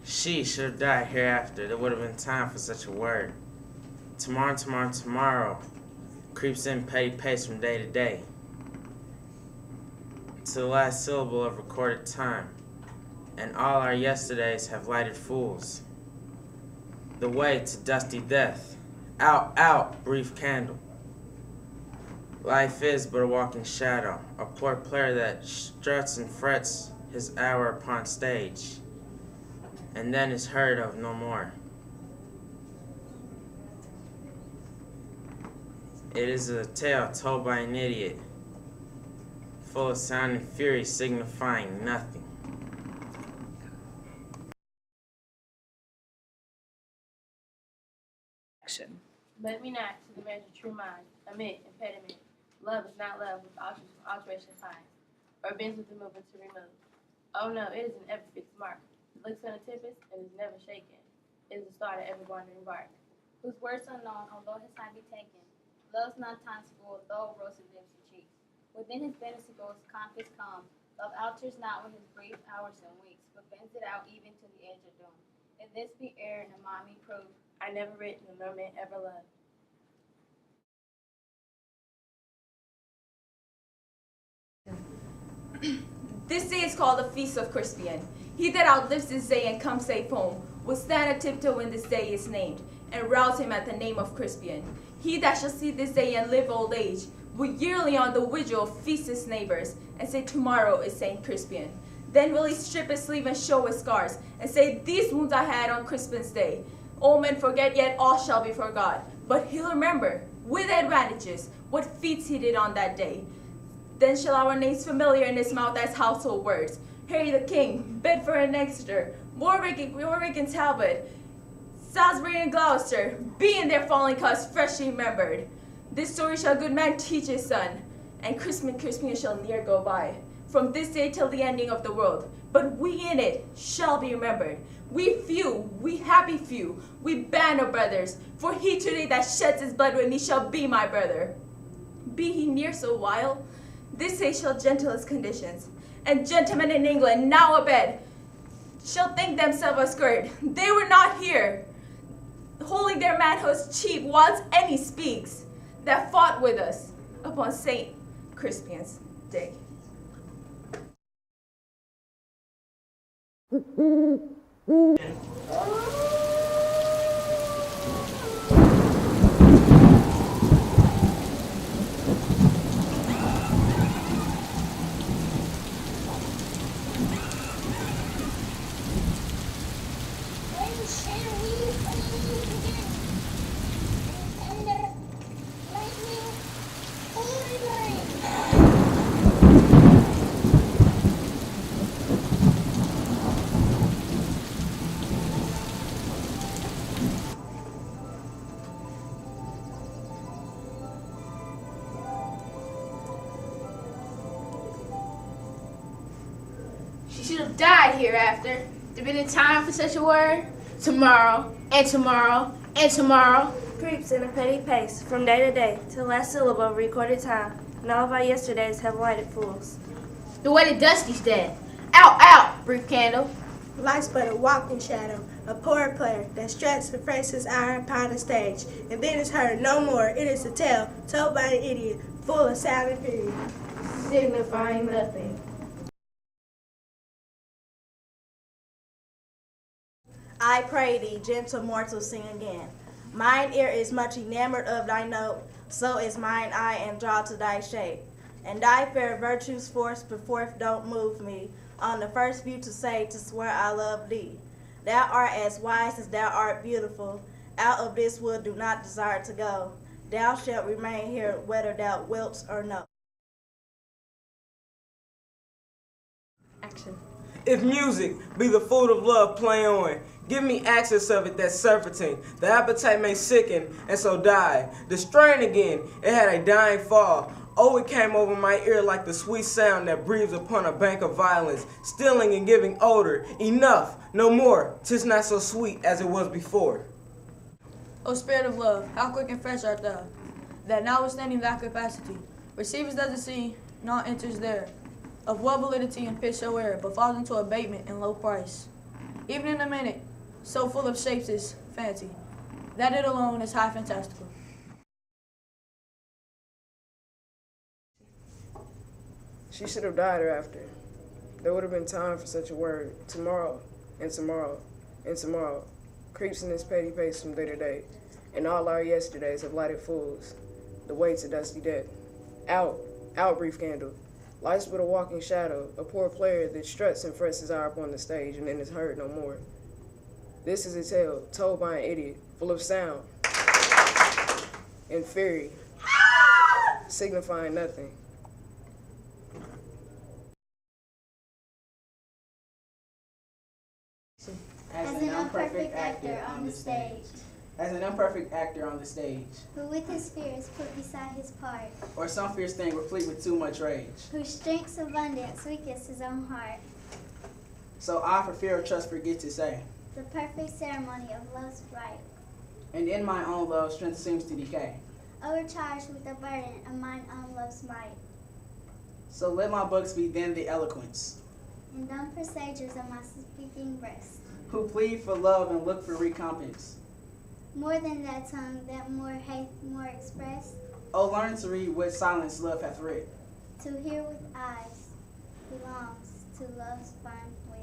She should have died hereafter. There would have been time for such a word. Tomorrow, tomorrow, tomorrow creeps in petty pace from day to day, to the last syllable of recorded time, and all our yesterdays have lighted fools. The way to dusty death. Out, out, brief candle. Life is but a walking shadow, a poor player that struts and frets his hour upon stage, and then is heard of no more. It is a tale told by an idiot, full of sound and fury signifying nothing. Action. Let me not to the measure true mind, omit impediment. Love is not love with alteration fine, or bends with the movement to remove. Oh no, it is an ever fixed mark. It looks on a tempest and is never shaken. It is the star that ever wandering bark. Whose words unknown, although his time be taken. Love's not time's full, though rosy lips and cheeks. Within his benedicles, compass calm. Love alters not with his brief hours and weeks, but bends it out even to the edge of doom. If this be error and a mommy proof, I never written nor man ever loved. This day is called the Feast of Crispian. He that outlives this day and comes safe home will stand a tiptoe when this day is named, and rouse him at the name of Crispian. He that shall see this day and live old age will yearly on the vigil feast his neighbors, and say tomorrow is Saint Crispian. Then will he strip his sleeve and show his scars, and say, these wounds I had on Crispian's day. All men forget, yet all shall be forgot. But he'll remember, with advantages, what feats he did on that day. Then shall our names familiar in his mouth as household words. Harry the King, Bedford and Exeter, Warwick and Talbot, Salisbury and Gloucester, be in their falling cause freshly remembered. This story shall good man teach his son, and Crispian shall near go by, from this day till the ending of the world. But we in it shall be remembered. We few, we happy few, we band of brothers, for he today that sheds his blood with me shall be my brother. Be he near so while, this day shall gentle his conditions, and gentlemen in England now abed shall think themselves a skirt. They were not here, holding their manhood's cheap, whilst any speaks that fought with us upon Saint Crispian's day. She should have died hereafter. There been a time for such a word. Tomorrow, and tomorrow, and tomorrow. Creeps in a petty pace, from day to day, till the last syllable of recorded time, and all of our yesterdays have lighted fools. The way to Dusty's dead. Out, out, brief candle. Life's but a walking shadow, a poor player that struts and frets his hour upon the stage, and then is heard no more. It is a tale told by an idiot, full of sound and fury, Signifying nothing. I pray thee, gentle mortal, sing again. Mine ear is much enamored of thy note, so is mine eye and draw to thy shape. And thy fair virtues force before don't move me, on the first view to say, to swear I love thee. Thou art as wise as thou art beautiful, out of this wood do not desire to go. Thou shalt remain here whether thou wilt or no. Action. If music be the food of love, play on. Give me access of it that's surfeiting. The appetite may sicken and so die. The strain again, it had a dying fall. Oh, it came over my ear like the sweet sound that breathes upon a bank of violence, stilling and giving odor. Enough, no more, 'tis not so sweet as it was before. O spirit of love, how quick and fresh art thou, that notwithstanding thy capacity, receivest as the sea, naught enters there, of what validity and pitch soe'er, but falls into abatement and low price. even in a minute, so full of shapes is fancy, that it alone is high fantastical. She should have died hereafter. There would have been time for such a word. Tomorrow, and tomorrow, and tomorrow, creeps in this petty pace from day to day, and all our yesterdays have lighted fools, the way to dusty death. Out, out, brief candle. Life's but a walking shadow, a poor player that struts and frets his hour upon the stage and then is heard no more. This is a tale told by an idiot, full of sound and fury, signifying nothing. As an imperfect actor on the stage. As an imperfect actor on the stage. Who with his fears put beside his part. Or some fierce thing replete with too much rage. Whose strength's abundance weakest his own heart. So I for fear of trust forget to say. The perfect ceremony of love's rite. And in my own love strength seems to decay. Overcharged with the burden of mine own love's might. So let my books be then the eloquence. And dumb presagers of my speaking breast. Who plead for love and look for recompense. More than that tongue that more hath more express. Oh, learn to read what silence love hath read. To hear with eyes belongs to love's fine wit.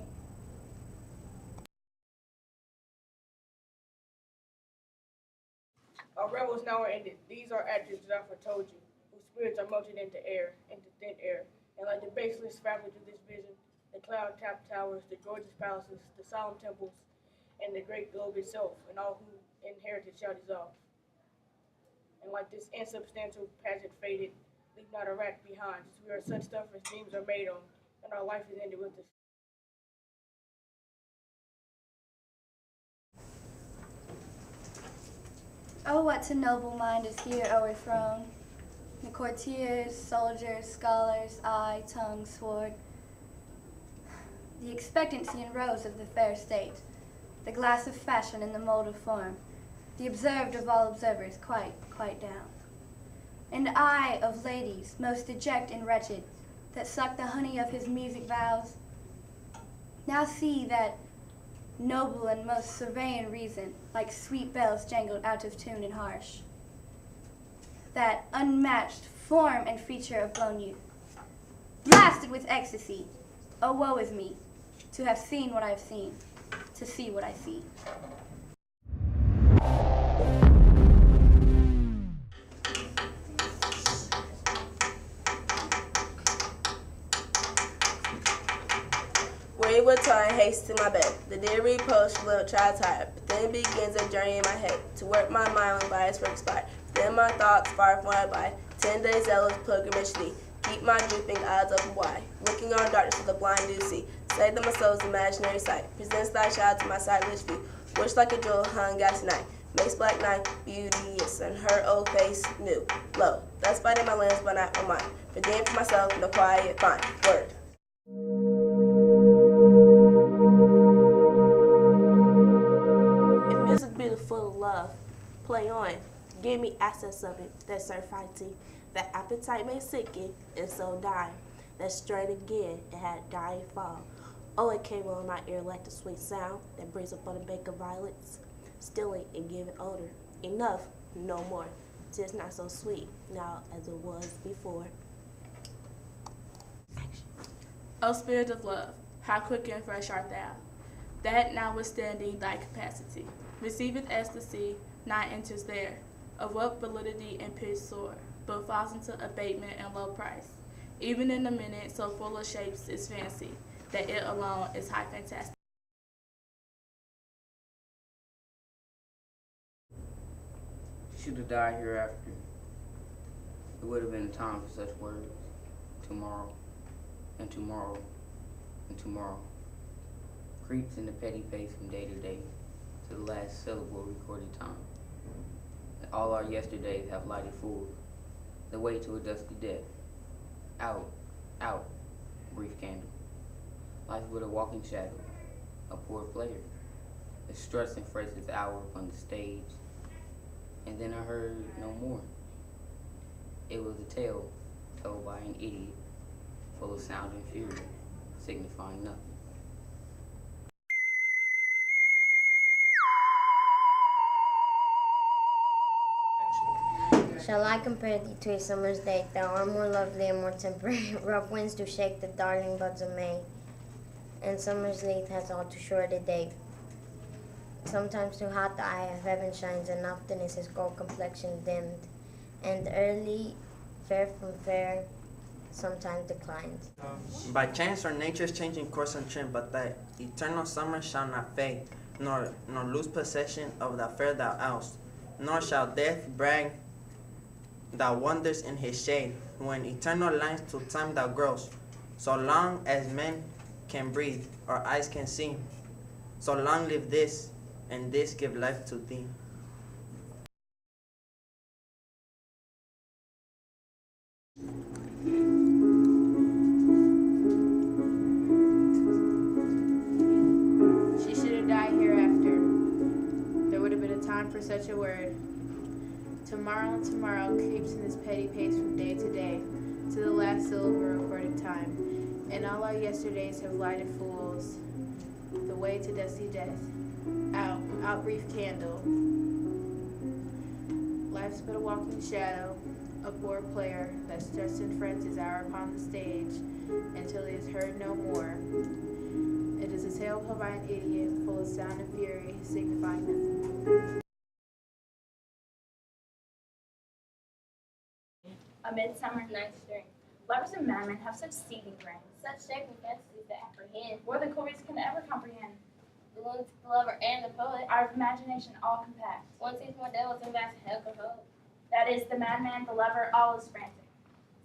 Our revels now are ended. These are adjectives that I foretold you, whose spirits are melted into air, into thin air. And like the baseless fabric of this vision, the cloud-capped towers, the gorgeous palaces, the solemn temples, and the great globe itself, and all who inherit it shall dissolve. And like this insubstantial pageant faded, leave not a rack behind, since we are such stuff as dreams are made on, and our life is ended with us. Oh, what a noble mind is here o'erthrown! The courtiers, soldiers, scholars, eye, tongue, sword. The expectancy and rose of the fair state, the glass of fashion and the mold of form, the observed of all observers quite down. And I of ladies, most deject and wretched, that suck the honey of his music vows, now see that noble and most surveying reason, like sweet bells jangled out of tune and harsh. That unmatched form and feature of blown youth, blasted with ecstasy, oh woe is me, to have seen what I have seen, to see what I see. Wayward time haste to my bed. The dear repost little child tired, but then begins a journey in my head to work my mind when bias for expired. Then my thoughts far from wide by 10 days zealous pilgrimage thee. Keep my drooping eyes open wide, looking on darkness with the blind do see. Say that my soul's imaginary sight presents thy child to my sightless view, which like a jewel hung gas tonight makes black night beauteous and her old face new. Lo, thus finding my lens but not my mind, forgetting for myself in the quiet fine word. If music be the full of love, play on. Give me access of it, that surfeiting, that appetite may sicken, and so die. That strain again, it had dying fall. Oh, it came on my ear like the sweet sound that breathes upon a bake of violets, stilling and giving odor. Enough, no more. 'Tis not so sweet now as it was before. O Spirit of love, how quick and fresh art thou, that notwithstanding thy capacity, receiveth ecstasy, not enters there, of what validity and pitch soar, but falls into abatement and low price. Even in a minute so full of shapes is fancy, that it alone is high fantastic. Should have died hereafter. It would have been time for such words. Tomorrow, and tomorrow, and tomorrow. Creeps in the petty pace from day to day, to the last syllable recorded time. And all our yesterdays have lighted fools, the way to a dusty death. Out, out, brief candle. Life with a walking shadow, a poor player, that struts and frets his hour upon the stage. And then I heard no more. It was a tale told by an idiot, full of sound and fury, signifying nothing. Shall I compare thee to a summer's day? Thou art more lovely and more temperate. Rough winds do shake the darling buds of May, and summer's length has all too short a day. Sometimes too hot the eye of heaven shines, and often is his gold complexion dimmed, and early fair from fair sometimes declines. By chance or nature's changing course and trend, but that eternal summer shall not fade, nor lose possession of the fair thou oust, nor shall death brag thou wonders in his shade, when eternal lines to time thou grows. So long as men can breathe, or eyes can see, so long live this, and this give life to thee. She should have died hereafter. There would have been a time for such a word. Tomorrow and tomorrow creeps in this petty pace from day to day, to the last syllable of recorded time. And all our yesterdays have lighted fools, the way to dusty death. Out brief candle. Life's but a walking shadow, a poor player that stressed and frets his hour upon the stage until he is heard no more. It is a tale told by an idiot, full of sound and fury, signifying nothing. A Midsummer Night's Dream. Lovers and madmen have such seething brains, such shaping fantasies that apprehend More than cold reason can ever comprehend. the lunatic lover and the poet. Our imagination all compact. One sees more devils than vast hell can hold. That is the madman, the lover, all is frantic.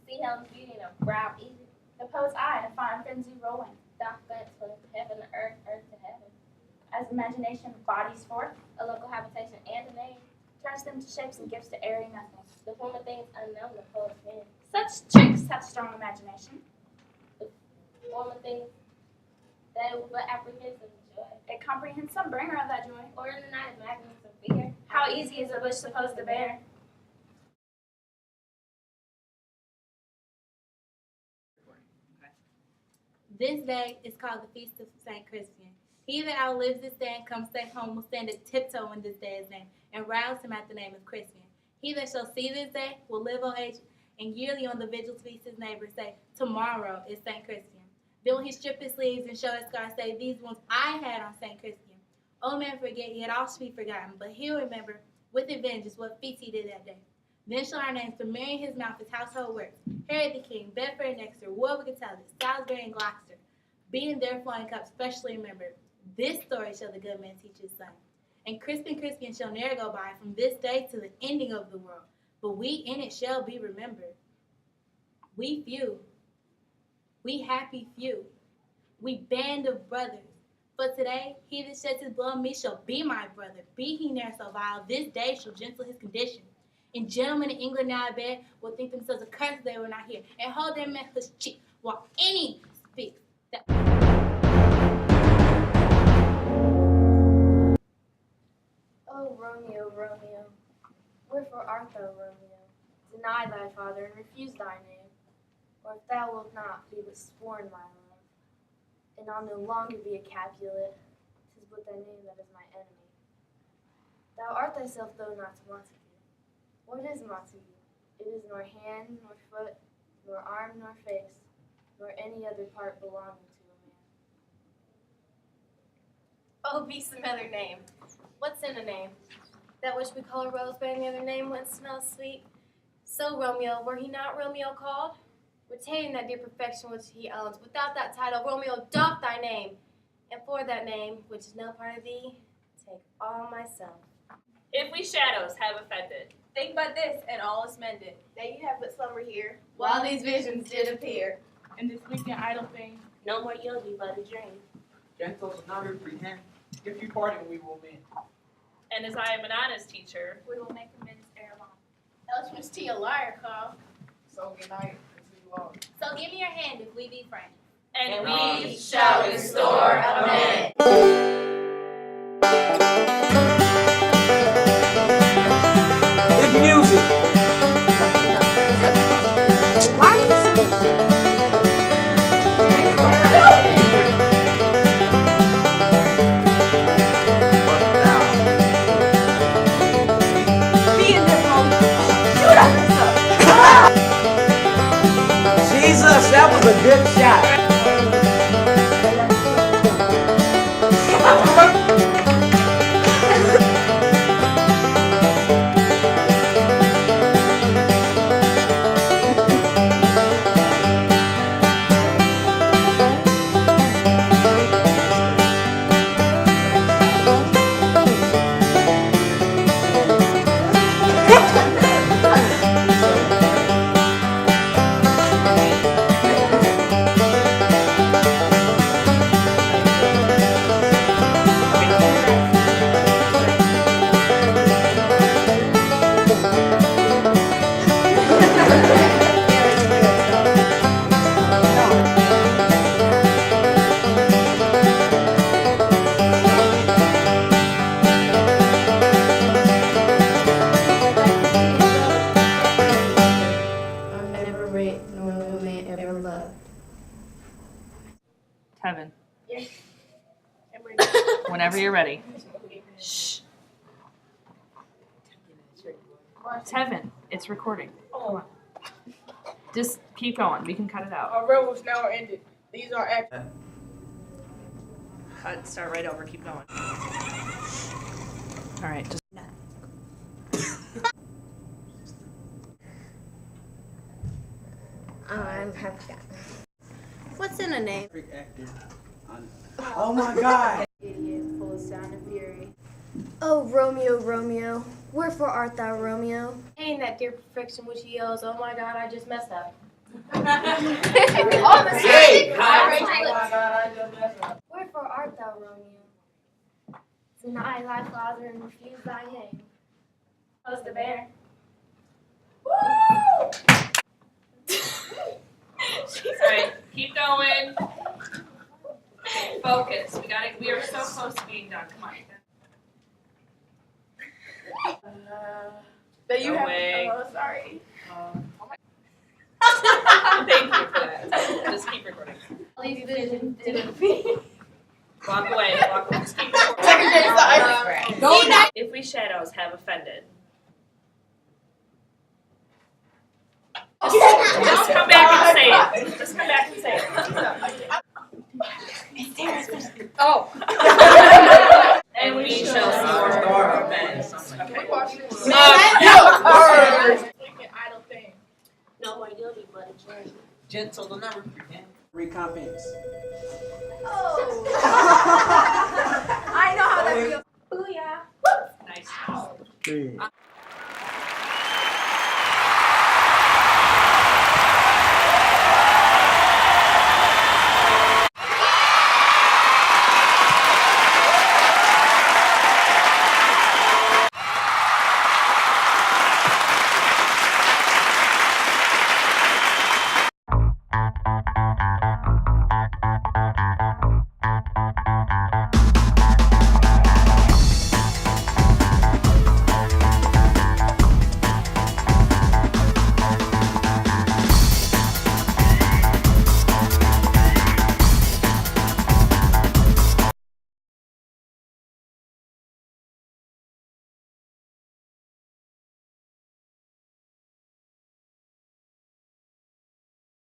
See Helen's beauty in a brow easy. The poet's eye, a fine frenzy rolling. Dark glance from heaven to earth, earth to heaven. As imagination bodies forth, A local habitation and a name. turns them to shapes and gifts to airy nothing. The form of things unknown the poet's pen. Such tricks have strong imagination. The form of things that it will but apprehend some joy. It comprehends some bringer of that joy. Or in the night is imagining some fear. How easy is a bush supposed to bear? This day is called the Feast of St. Crispian. He that outlives this day and comes safe home will stand at tiptoe when this day is named, and rouse him at the name of Crispian. He that shall see this day will live old age, and yearly on the vigils feast his neighbors say, tomorrow is St. Crispian. Then will he strip his sleeves and show his scars, say, these ones I had on St. Crispian. Old man forget, yet all should be forgotten, but he'll remember with advantage what feats he did that day. Then shall our names familiar in his mouth his household works. Harry the King, Bedford and Exeter, Warwick and Talbot, Salisbury and Gloucester, being their flowing cups specially remembered. This story shall the good man teach his son. And Crispian shall ne'er go by from this day to the ending of the world, but we in it shall be remembered. We few, we happy few, we band of brothers. But today, he that sheds his blood on me shall be my brother. Be he ne'er so vile, this day shall gentle his condition. And gentlemen in England now I bet will think themselves accursed they were not here, and hold their manhood's cheek, while any speaks that. Oh, Romeo, Romeo, wherefore art thou, Romeo? Deny thy father, and refuse thy name. Or if thou wilt not, be but sworn my love. And I'll no longer be a Capulet, 'tis but thy name that is my enemy. Thou art thyself, though not to Montague. What is Montague? It is nor hand, nor foot, nor arm, nor face, nor any other part belonging to a man. Oh, be some other name. What's in a name? That which we call a rose by any other name when it smells sweet. So Romeo, were he not Romeo called? Retaining that dear perfection which he owns, without that title, Romeo doff thy name. And for that name, which is no part of thee, take all myself. If we shadows have offended, Think but this, and all is mended. That you have but slumber here, While these visions did appear. And this weekend idle thing, No more yogi but a dream. Gentles not reprehend. If you pardon, we will mend. and as I am an honest teacher, We will make amends ere long. Else was T a liar call. So good night and see you long. So give me your hand if we be friends. and We shall restore amends. It's music. Be in their home. Shoot up! Tevin, Yeah. whenever you're ready. Shh. Tevin, it's recording. Come on. Just keep going. We can cut it out. Our revels now are ended. These are actions. Cut. Start right over. Keep going. All right. Just. I'm happy. What's in a name? Oh my God! Idiot, full of sound and fury. Oh, Romeo, Romeo, wherefore art thou, Romeo? Ain't that dear perfection which yells, oh my God, I just messed up. Hey! Wherefore art thou, Romeo? Deny thy father and refuse thy name. How's the bear? Alright, keep going. Focus. We are so close to being done. Come on. That you No have. way. Oh, sorry. Thank you for that. Just keep recording. All these visions didn't be. Walk away. Walk away. Just keep recording. If we shadows have offended. Just come back and say it. Just come back and say it. Oh. And we shall see more revenge. Idle thing. No more guilty, but a jury. Gentle, don't ever forget. Recompense. Oh. I know how that feels. Booyah. Nice job.